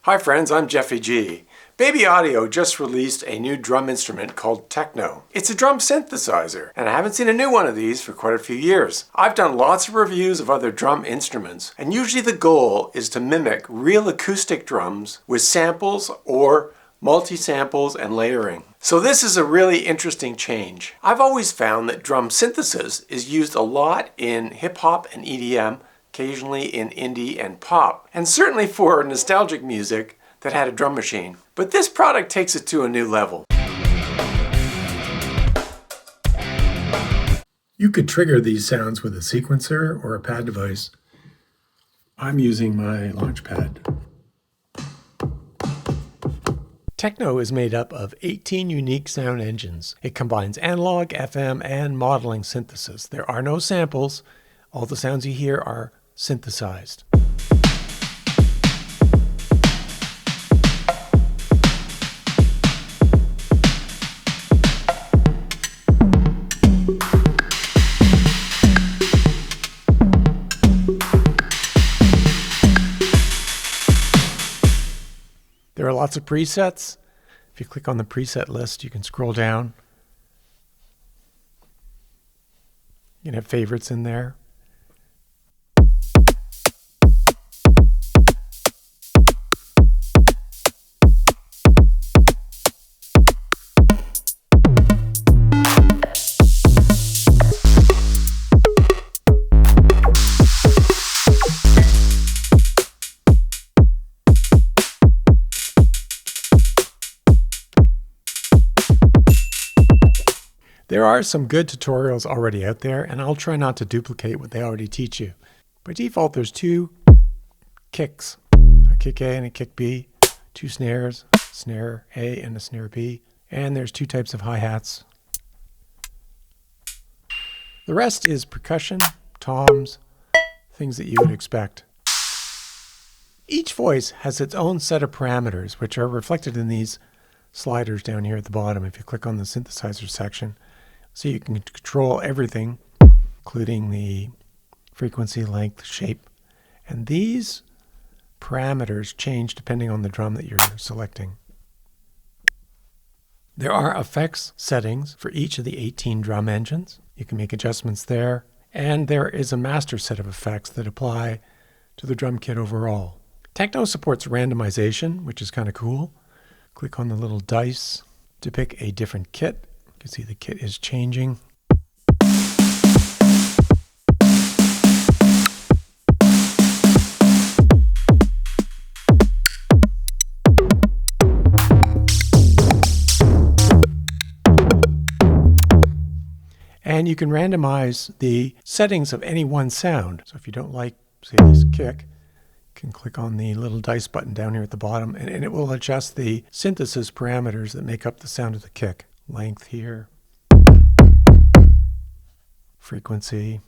Hi friends, I'm Jeffy G. Baby Audio just released a new drum instrument called Tekno. It's a drum synthesizer, and I haven't seen a new one of these for quite a few years. I've done lots of reviews of other drum instruments, and usually the goal is to mimic real acoustic drums with samples or multi-samples and layering. So this is a really interesting change. I've always found that drum synthesis is used a lot in hip-hop and EDM, occasionally in indie and pop, and certainly for nostalgic music that had a drum machine. But this product takes it to a new level. You could trigger these sounds with a sequencer or a pad device. I'm using my launch pad. Tekno is made up of 18 unique sound engines. It combines analog, FM, and modeling synthesis. There are no samples. All the sounds you hear are synthesized. There are lots of presets. If you click on the preset list, you can scroll down. You can have favorites in there. There are some good tutorials already out there, and I'll try not to duplicate what they already teach you. By default, there's two kicks, a kick A and a kick B, two snares, snare A and a snare B, and there's two types of hi-hats. The rest is percussion, toms, things that you would expect. Each voice has its own set of parameters, which are reflected in these sliders down here at the bottom if you click on the synthesizer section. So you can control everything, including the frequency, length, shape. And these parameters change depending on the drum that you're selecting. There are effects settings for each of the 18 drum engines. You can make adjustments there. And there is a master set of effects that apply to the drum kit overall. Tekno supports randomization, which is kind of cool. Click on the little dice to pick a different kit. You can see the kit is changing. And you can randomize the settings of any one sound. So if you don't like, say, this kick, you can click on the little dice button down here at the bottom, and it will adjust the synthesis parameters that make up the sound of the kick. Length here, frequency,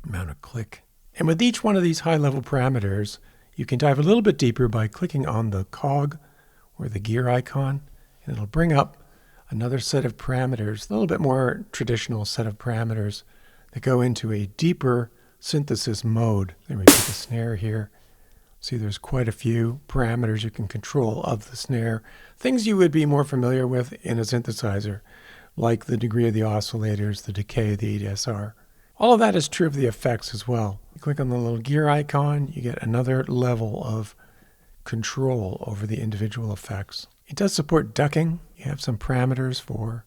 amount of click. And with each one of these high-level parameters, you can dive a little bit deeper by clicking on the cog or the gear icon, and it'll bring up another set of parameters, a little bit more traditional set of parameters that go into a deeper synthesis mode. Then we put the snare here. See, there's quite a few parameters you can control of the snare. Things you would be more familiar with in a synthesizer, like the degree of the oscillators, the decay of the ADSR. All of that is true of the effects as well. You click on the little gear icon, you get another level of control over the individual effects. It does support ducking. You have some parameters for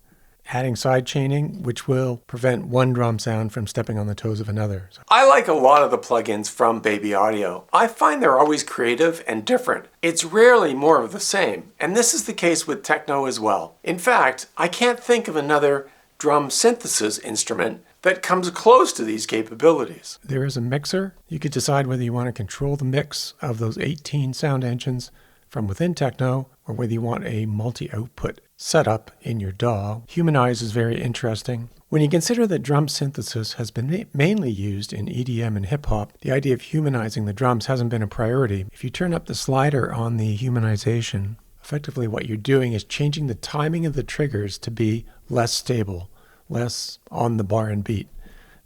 adding side chaining, which will prevent one drum sound from stepping on the toes of another. I like a lot of the plugins from Baby Audio. I find they're always creative and different. It's rarely more of the same, and this is the case with Tekno as well. In fact, I can't think of another drum synthesis instrument that comes close to these capabilities. There is a mixer. You could decide whether you want to control the mix of those 18 sound engines from within Tekno, or whether you want a multi-output setup in your DAW. Humanize is very interesting. When you consider that drum synthesis has been mainly used in EDM and hip-hop, the idea of humanizing the drums hasn't been a priority. If you turn up the slider on the humanization, effectively what you're doing is changing the timing of the triggers to be less stable, less on the bar and beat,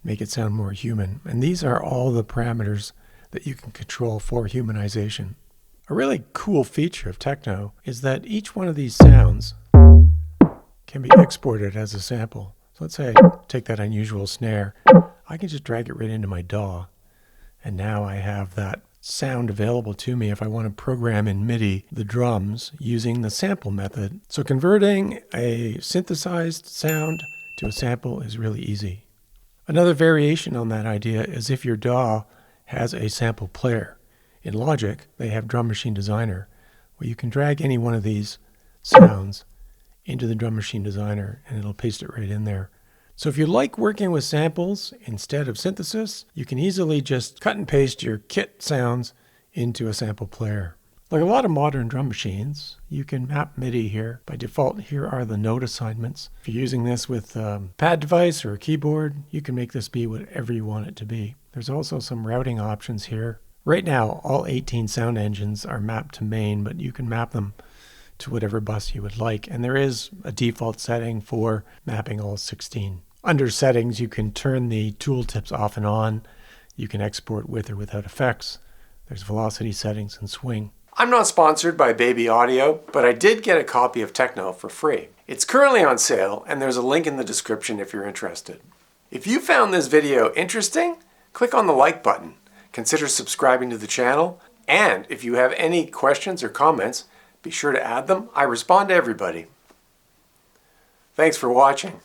make it sound more human. And these are all the parameters that you can control for humanization. A really cool feature of Tekno is that each one of these sounds can be exported as a sample. So let's say I take that unusual snare. I can just drag it right into my DAW. And now I have that sound available to me if I want to program in MIDI the drums using the sample method. So converting a synthesized sound to a sample is really easy. Another variation on that idea is if your DAW has a sample player. In Logic, they have Drum Machine Designer, where you can drag any one of these sounds into the Drum Machine Designer and it'll paste it right in there. So if you like working with samples instead of synthesis, you can easily just cut and paste your kit sounds into a sample player. Like a lot of modern drum machines, you can map MIDI here. By default, here are the note assignments. If you're using this with a pad device or a keyboard, you can make this be whatever you want it to be. There's also some routing options here. Right now, all 18 sound engines are mapped to main, but you can map them to whatever bus you would like. And there is a default setting for mapping all 16. Under settings, you can turn the tooltips off and on. You can export with or without effects. There's velocity settings and swing. I'm not sponsored by Baby Audio, but I did get a copy of Tekno for free. It's currently on sale, and there's a link in the description if you're interested. If you found this video interesting, click on the like button. Consider subscribing to the channel, and if you have any questions or comments, be sure to add them. I respond to everybody. Thanks for watching.